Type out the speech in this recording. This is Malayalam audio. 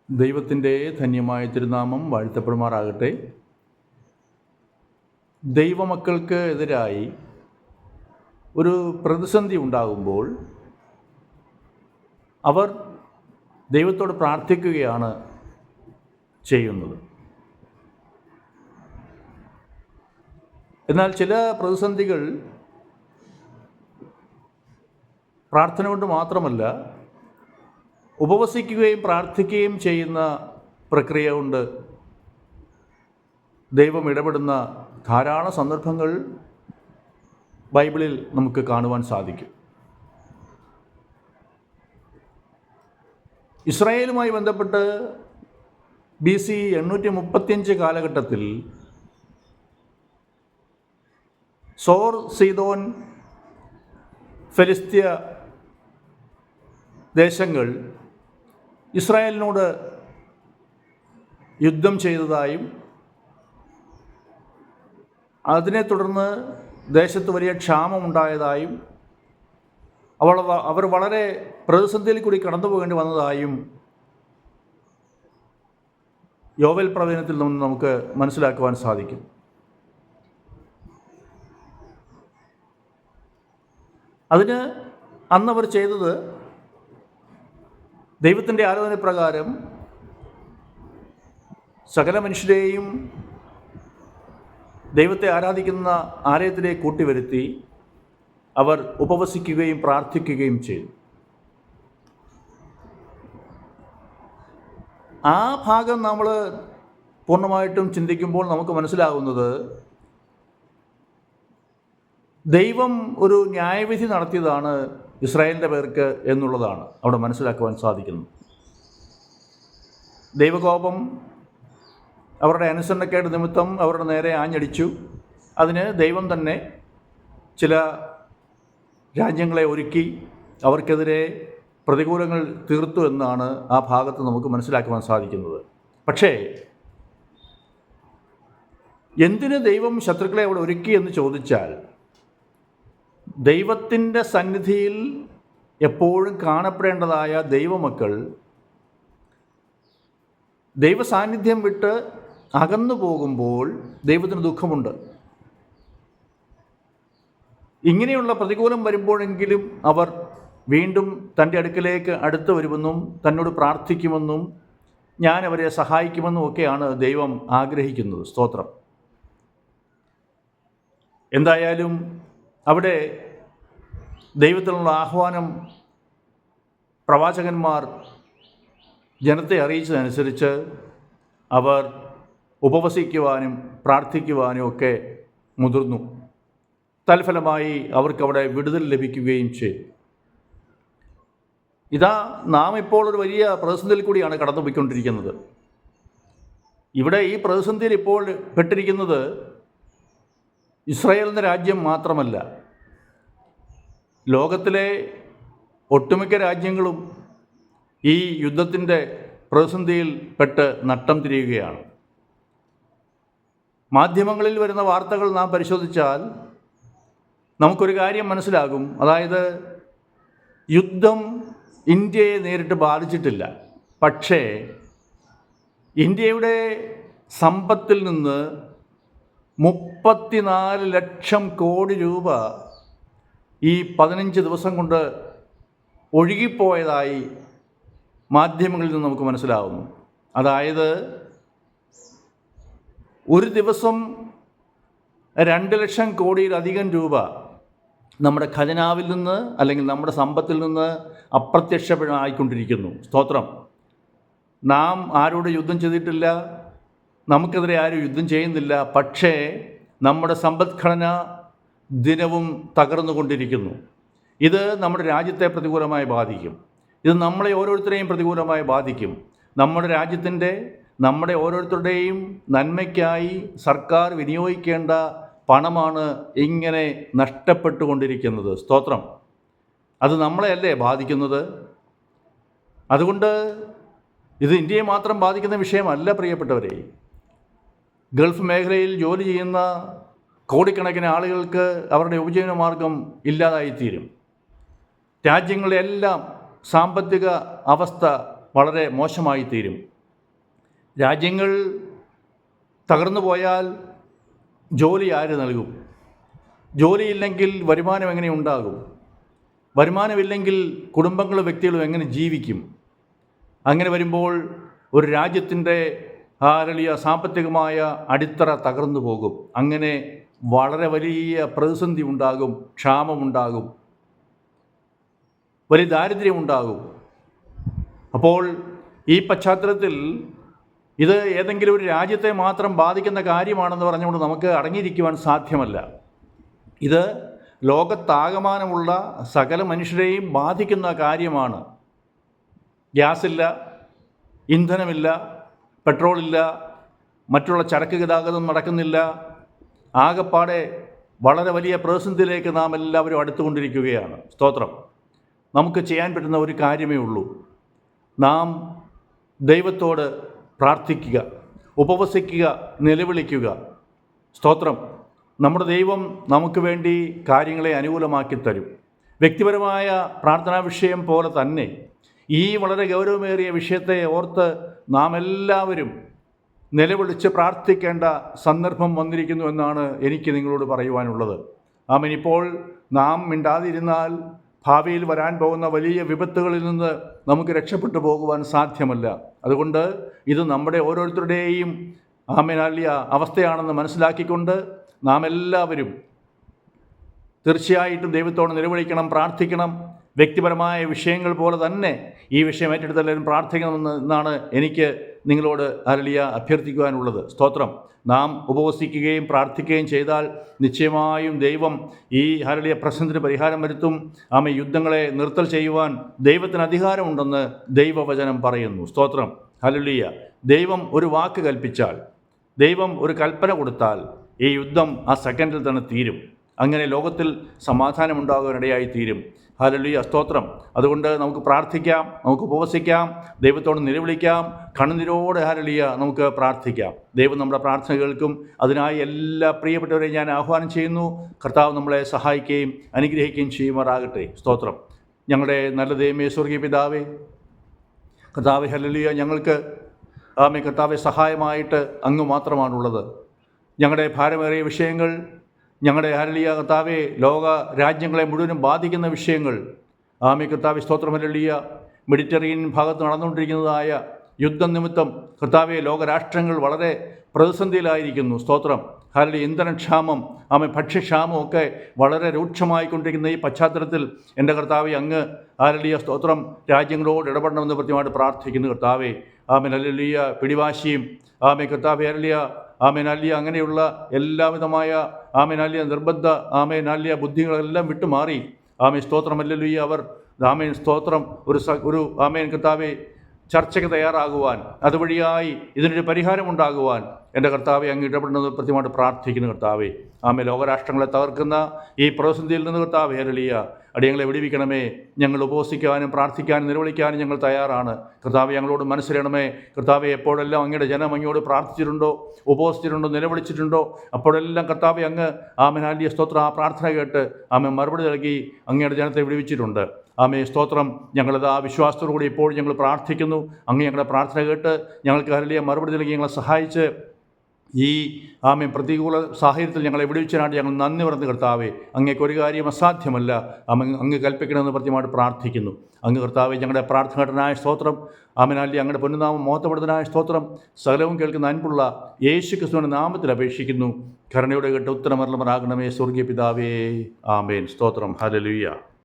ദൈവത്തിൻ്റെ ധന്യമായ തിരുനാമം വാഴ്ത്തപ്പെടുമാറാകട്ടെ. ദൈവമക്കൾക്ക് എതിരായി ഒരു പ്രതിസന്ധി ഉണ്ടാകുമ്പോൾ അവർ ദൈവത്തോട് പ്രാർത്ഥിക്കുകയാണ് ചെയ്യുന്നത്. എന്നാൽ ചില പ്രതിസന്ധികൾ പ്രാർത്ഥന കൊണ്ട് മാത്രമല്ല, ഉപവസിക്കുകയും പ്രാർത്ഥിക്കുകയും ചെയ്യുന്ന പ്രക്രിയ കൊണ്ട് ദൈവം ഇടപെടുന്ന ധാരാളം സന്ദർഭങ്ങൾ ബൈബിളിൽ നമുക്ക് കാണുവാൻ സാധിക്കും. ഇസ്രായേലുമായി ബന്ധപ്പെട്ട് BC 835 കാലഘട്ടത്തിൽ സോർ, സീദോൻ, ഫെലിസ്ത്യ ദേശങ്ങൾ ഇസ്രായേലിനോട് യുദ്ധം ചെയ്തതായും അതിനെ തുടർന്ന് ദേശത്ത് വലിയ ക്ഷാമമുണ്ടായതായും അവർ വളരെ പ്രതിസന്ധിയിൽ കൂടി കടന്നു പോകേണ്ടി വന്നതായും യോവേൽ പ്രവചനത്തിൽ നിന്ന് നമുക്ക് മനസ്സിലാക്കുവാൻ സാധിക്കും. അതിന് അന്നവർ ചെയ്തത്, ദൈവത്തിൻ്റെ ആലോചന പ്രകാരം സകല മനുഷ്യരെയും ദൈവത്തെ ആരാധിക്കുന്ന ആലയത്തിലേക്ക് കൂട്ടിവരുത്തി അവർ ഉപവസിക്കുകയും പ്രാർത്ഥിക്കുകയും ചെയ്തു. ആ ഭാഗം നമ്മൾ പൂർണ്ണമായിട്ടും ചിന്തിക്കുമ്പോൾ നമുക്ക് മനസ്സിലാകുന്നത്, ദൈവം ഒരു ന്യായവിധി നടത്തിയതാണ് ഇസ്രായേലിൻ്റെ പേർക്ക് എന്നുള്ളതാണ് അവിടെ മനസ്സിലാക്കുവാൻ സാധിക്കുന്നത്. ദൈവകോപം അവരുടെ അനുസരണക്കേട് നിമിത്തം അവരുടെ നേരെ ആഞ്ഞടിച്ചു. അതിന് ദൈവം തന്നെ ചില രാജ്യങ്ങളെ ഒരുക്കി അവർക്കെതിരെ പ്രതികൂലങ്ങൾ തീർത്തു എന്നാണ് ആ ഭാഗത്ത് നമുക്ക് മനസ്സിലാക്കുവാൻ സാധിക്കുന്നത്. പക്ഷേ എന്തിന് ദൈവം ശത്രുക്കളെ അവിടെ ഒരുക്കി എന്ന് ചോദിച്ചാൽ, ദൈവത്തിൻ്റെ സന്നിധിയിൽ എപ്പോഴും കാണപ്പെടേണ്ടതായ ദൈവമക്കൾ ദൈവസാന്നിധ്യം വിട്ട് അകന്നു പോകുമ്പോൾ ദൈവത്തിന് ദുഃഖമുണ്ട്. ഇങ്ങനെയുള്ള പ്രതികൂലം വരുമ്പോഴെങ്കിലും അവർ വീണ്ടും തൻ്റെ അടുക്കലേക്ക് അടുത്ത് വരുമെന്നും തന്നോട് പ്രാർത്ഥിക്കുമെന്നും ഞാൻ അവരെ സഹായിക്കുമെന്നും ഒക്കെയാണ് ദൈവം ആഗ്രഹിക്കുന്നത്. സ്തോത്രം. എന്തായാലും അവിടെ ദൈവത്തിനുള്ള ആഹ്വാനം പ്രവാചകന്മാർ ജനത്തെ അറിയിച്ചതനുസരിച്ച് അവർ ഉപവസിക്കുവാനും പ്രാർത്ഥിക്കുവാനും ഒക്കെ മുതിർന്നു. തൽഫലമായി അവർക്കവിടെ വിടുതൽ ലഭിക്കുകയും ചെയ്തു. ഇതാ നാം ഇപ്പോൾ ഒരു വലിയ പ്രതിസന്ധിയിൽ കൂടിയാണ് കടന്നുപോയിക്കൊണ്ടിരിക്കുന്നത്. ഇവിടെ ഈ പ്രതിസന്ധിയിൽ ഇപ്പോൾ പെട്ടിരിക്കുന്നത് ഇസ്രായേൽ എന്ന രാജ്യം മാത്രമല്ല, ലോകത്തിലെ ഒട്ടുമിക്ക രാജ്യങ്ങളും ഈ യുദ്ധത്തിൻ്റെ പ്രതിസന്ധിയിൽ പെട്ട് നട്ടം തിരിയുകയാണ്. മാധ്യമങ്ങളിൽ വരുന്ന വാർത്തകൾ നാം പരിശോധിച്ചാൽ നമുക്കൊരു കാര്യം മനസ്സിലാകും. അതായത്, യുദ്ധം ഇന്ത്യയെ നേരിട്ട് ബാധിച്ചിട്ടില്ല. പക്ഷേ ഇന്ത്യയുടെ സമ്പത്തിൽ നിന്ന് 34 ലക്ഷം കോടി രൂപ ഈ 15 ദിവസം കൊണ്ട് ഒഴുകിപ്പോയതായി മാധ്യമങ്ങളിൽ നിന്ന് നമുക്ക് മനസ്സിലാവുന്നു. അതായത്, ഒരു ദിവസം 2 ലക്ഷം കോടിയിലധികം രൂപ നമ്മുടെ ഖജനാവിൽ നിന്ന് അല്ലെങ്കിൽ നമ്മുടെ സമ്പത്തിൽ നിന്ന് അപ്രത്യക്ഷമായിക്കൊണ്ടിരിക്കുന്നു. സ്തോത്രം. നാം ആരോട് യുദ്ധം ചെയ്തിട്ടില്ല, നമുക്കെതിരെ ആരും യുദ്ധം ചെയ്യുന്നില്ല. പക്ഷേ നമ്മുടെ സമ്പദ്ഘടന ദിനവും തകർന്നുകൊണ്ടിരിക്കുന്നു. ഇത് നമ്മുടെ രാജ്യത്തെ പ്രതികൂലമായി ബാധിക്കും. ഇത് നമ്മളെ ഓരോരുത്തരെയും പ്രതികൂലമായി ബാധിക്കും. നമ്മുടെ രാജ്യത്തിൻ്റെ, നമ്മുടെ ഓരോരുത്തരുടെയും നന്മയ്ക്കായി സർക്കാർ വിനിയോഗിക്കേണ്ട പണമാണ് ഇങ്ങനെ നഷ്ടപ്പെട്ടുകൊണ്ടിരിക്കുന്നത്. സ്തോത്രം. അത് നമ്മളെയല്ലേ ബാധിക്കുന്നത്? അതുകൊണ്ട് ഇത് ഇന്ത്യയെ മാത്രം ബാധിക്കുന്ന വിഷയമല്ല പ്രിയപ്പെട്ടവരെ. ഗൾഫ് മേഖലയിൽ ജോലി ചെയ്യുന്ന കോടിക്കണക്കിന് ആളുകൾക്ക് അവരുടെ ഉപജീവന മാർഗം ഇല്ലാതായിത്തീരും. രാജ്യങ്ങളിലെല്ലാം സാമ്പത്തിക അവസ്ഥ വളരെ മോശമായി തീരും. രാജ്യങ്ങൾ തകർന്നു പോയാൽ ജോലി ആര് നൽകും? ജോലിയില്ലെങ്കിൽ വരുമാനം എങ്ങനെ ഉണ്ടാകും? വരുമാനമില്ലെങ്കിൽ കുടുംബങ്ങളും വ്യക്തികളും എങ്ങനെ ജീവിക്കും? അങ്ങനെ വരുമ്പോൾ ഒരു രാജ്യത്തിൻ്റെ സാമ്പത്തികമായ അടിത്തറ തകർന്നു പോകും. അങ്ങനെ വളരെ വലിയ പ്രതിസന്ധി ഉണ്ടാകും, ക്ഷാമമുണ്ടാകും, വലിയ ദാരിദ്ര്യമുണ്ടാകും. അപ്പോൾ ഈ പശ്ചാത്തലത്തിൽ ഇത് ഏതെങ്കിലും ഒരു രാജ്യത്തെ മാത്രം ബാധിക്കുന്ന കാര്യമാണെന്ന് പറഞ്ഞുകൊണ്ട് നമുക്ക് അടങ്ങിയിരിക്കുവാൻ സാധ്യമല്ല. ഇത് ലോകത്താകമാനമുള്ള സകല മനുഷ്യരെയും ബാധിക്കുന്ന കാര്യമാണ്. ഗ്യാസില്ല, ഇന്ധനമില്ല, പെട്രോളില്ല, മറ്റുള്ള ചരക്ക് ഗതാഗതം നടക്കുന്നില്ല. ആകപ്പാടെ വളരെ വലിയ പ്രതിസന്ധിയിലേക്ക് നാം എല്ലാവരും അടുത്തുകൊണ്ടിരിക്കുകയാണ്. സ്തോത്രം. നമുക്ക് ചെയ്യാൻ പറ്റുന്ന ഒരു കാര്യമേ ഉള്ളൂ. നാം ദൈവത്തോട് പ്രാർത്ഥിക്കുക, ഉപവസിക്കുക, നിലവിളിക്കുക. സ്തോത്രം. നമ്മുടെ ദൈവം നമുക്ക് വേണ്ടി കാര്യങ്ങളെ അനുകൂലമാക്കി തരും. വ്യക്തിപരമായ പ്രാർത്ഥനാ വിഷയം പോലെ തന്നെ ഈ വളരെ ഗൗരവമേറിയ വിഷയത്തെ ഓർത്ത് നാം എല്ലാവരും നിലവിളിച്ച് പ്രാർത്ഥിക്കേണ്ട സന്ദർഭം വന്നിരിക്കുന്നു എന്നാണ് എനിക്ക് നിങ്ങളോട് പറയുവാനുള്ളത്. ആമേൻ. ഇപ്പോൾ നാം മിണ്ടാതിരുന്നാൽ ഭാവിയിൽ വരാൻ പോകുന്ന വലിയ വിപത്തുകളിൽ നിന്ന് നമുക്ക് രക്ഷപ്പെട്ടു പോകുവാൻ സാധ്യമല്ല. അതുകൊണ്ട് ഇത് നമ്മുടെ ഓരോരുത്തരുടെയും വലിയ അവസ്ഥയാണെന്ന് മനസ്സിലാക്കിക്കൊണ്ട് നാം എല്ലാവരും തീർച്ചയായിട്ടും ദൈവത്തോട് നിലവിളിക്കണം, പ്രാർത്ഥിക്കണം. വ്യക്തിപരമായ വിഷയങ്ങൾ പോലെ തന്നെ ഈ വിഷയം ഏറ്റെടുത്തെല്ലാവരും പ്രാർത്ഥിക്കണമെന്നാണ് എനിക്ക് നിങ്ങളോട് അഭ്യർത്ഥിക്കുവാനുള്ളത്. സ്തോത്രം. നാം ഉപവസിക്കുകയും പ്രാർത്ഥിക്കുകയും ചെയ്താൽ നിശ്ചയമായും ദൈവം ഈ പ്രശ്നത്തിന് പരിഹാരം വരുത്തും. യുദ്ധങ്ങളെ നിർത്തൽ ചെയ്യുവാൻ ദൈവത്തിന് അധികാരമുണ്ടെന്ന് ദൈവവചനം പറയുന്നു. സ്തോത്രം. ഹല്ലേലൂയ. ദൈവം ഒരു വാക്ക് കൽപ്പിച്ചാൽ, ദൈവം ഒരു കൽപ്പന കൊടുത്താൽ ഈ യുദ്ധം ആ സെക്കൻഡിൽ തന്നെ തീരും. അങ്ങനെ ലോകത്തിൽ സമാധാനമുണ്ടാകാനിടയായി തീരും. ഹല്ലേലൂയ. സ്തോത്രം. അതുകൊണ്ട് നമുക്ക് പ്രാർത്ഥിക്കാം, നമുക്ക് ഉപവസിക്കാം, ദൈവത്തോട് നിലവിളിക്കാം, കണ്ണുനീരോടെ ഹല്ലേലൂയ നമുക്ക് പ്രാർത്ഥിക്കാം. ദൈവം നമ്മുടെ പ്രാർത്ഥന കേൾക്കും. അതിനായി എല്ലാ പ്രിയപ്പെട്ടവരെയും ഞാൻ ആഹ്വാനം ചെയ്യുന്നു. കർത്താവ് നമ്മളെ സഹായിക്കുകയും അനുഗ്രഹിക്കുകയും ചെയ്യുമാറാകട്ടെ. സ്തോത്രം. ഞങ്ങളുടെ നല്ല ദൈവമേ, സ്വർഗീയ പിതാവേ, കർത്താവേ, ഹല്ലേലൂയ, ഞങ്ങൾക്ക് കർത്താവെ സഹായമായിട്ട് അങ്ങ് മാത്രമാണുള്ളത്. ഞങ്ങളുടെ ഭാരമേറിയ വിഷയങ്ങൾ, ഞങ്ങളുടെ ഹല്ലേലൂയ കർത്താവെ ലോക രാജ്യങ്ങളെ മുഴുവനും ബാധിക്കുന്ന വിഷയങ്ങൾ, കർത്താവെ സ്തോത്രം, ഹല്ലേലൂയ, മെഡിറ്ററേനിയൻ ഭാഗത്ത് നടന്നുകൊണ്ടിരിക്കുന്നതായ യുദ്ധം നിമിത്തം കർത്താവെ ലോകരാഷ്ട്രങ്ങൾ വളരെ പ്രതിസന്ധിയിലായിരിക്കുന്നു. സ്തോത്രം. ഹല്ലേലൂയ. ഇന്ധനക്ഷാമം, ഭക്ഷ്യക്ഷാമം ഒക്കെ വളരെ രൂക്ഷമായിക്കൊണ്ടിരിക്കുന്ന ഈ പശ്ചാത്തലത്തിൽ എൻ്റെ കർത്താവെ അങ്ങ് ഹല്ലേലൂയ സ്തോത്രം രാജ്യങ്ങളോട് ഇടപെടണമെന്ന് പ്രത്യേകമായിട്ട് പ്രാർത്ഥിക്കുന്നു. കർത്താവെ ഹല്ലേലൂയ പിടിവാശിയും കർത്താവെ ഹല്ലേലൂയ ഹല്ലേലൂയ അങ്ങനെയുള്ള എല്ലാവിധമായ ഹല്ലേലൂയ നിർബന്ധ ഹല്ലേലൂയ ബുദ്ധികളെല്ലാം വിട്ടുമാറി സ്തോത്രം ഹല്ലേലൂയ അവർ സ്തോത്രം ഒരു കർത്താവെ ചർച്ചയ്ക്ക് തയ്യാറാകുവാൻ, അതുവഴിയായി ഇതിനൊരു പരിഹാരമുണ്ടാകുവാൻ എൻ്റെ കർത്താവെ അങ്ങ് ഇടപെടുന്നത് പ്രത്യേകമായിട്ട് പ്രാർത്ഥിക്കുന്നു. കർത്താവെ ലോകരാഷ്ട്രങ്ങളെ തകർക്കുന്ന ഈ പ്രതിസന്ധിയിൽ നിന്ന് കർത്താവെ ഹല്ലേലൂയ അടിയങ്ങളെ വിടുവിക്കണമേ. ഞങ്ങൾ ഉപവസിക്കാനും പ്രാർത്ഥിക്കാനും നിലവിളിക്കാനും ഞങ്ങൾ തയ്യാറാണ്. കർത്താവെ ഞങ്ങളോട് മനസ്സിലാണമേ. കർത്താവെ എപ്പോഴെല്ലാം അങ്ങയുടെ ജനം അങ്ങയോട് പ്രാർത്ഥിച്ചിട്ടുണ്ടോ, ഉപവസിച്ചിട്ടുണ്ടോ, നിലവിളിച്ചിട്ടുണ്ടോ, അപ്പോഴെല്ലാം കർത്താവെ അങ്ങ് ഹല്ലേലൂയ സ്തോത്രം ആ പ്രാർത്ഥന കേട്ട് മറുപടി നൽകി അങ്ങയുടെ ജനത്തെ വിടുവിച്ചിട്ടുണ്ട്. സ്തോത്രം. ഞങ്ങളത് ആ വിശ്വാസത്തോടുകൂടി ഇപ്പോൾ ഞങ്ങൾ പ്രാർത്ഥിക്കുന്നു. അങ്ങ് ഞങ്ങളുടെ പ്രാർത്ഥന കേട്ട് ഞങ്ങൾക്ക് ഹല്ലേലൂയ മറുപടി നൽകി ഞങ്ങളെ സഹായിച്ച് ഈ പ്രതികൂല സാഹചര്യത്തിൽ ഞങ്ങളെ വിടുവിച്ചതിനായിട്ട് ഞങ്ങൾ നന്ദി പറഞ്ഞ് കർത്താവെ അങ്ങേക്ക് ഒരു കാര്യം അസാധ്യമല്ല. അങ്ങ് കൽപ്പിക്കണമെന്ന് പ്രത്യേകമായിട്ട് പ്രാർത്ഥിക്കുന്നു. അങ്ങ് കർത്താവെ ഞങ്ങളുടെ പ്രാർത്ഥനഘടനായ സ്തോത്രം. ഹല്ലേലൂയ അങ്ങയുടെ പൊന്നുനാമം മോഹത്തപ്പെടുന്നതിനായ സ്തോത്രം. സകലവും കേൾക്കുന്ന അൻപുള്ള യേശു ക്രിസ്തുവിൻ്റെ നാമത്തിൽ അപേക്ഷിക്കുന്നു. കരുണയോടെ കേട്ട് ഉത്തരമരുളുമാറാകണമേ സ്വർഗീയ പിതാവേ. ആമേൻ. സ്തോത്രം. ഹല്ലേലൂയ.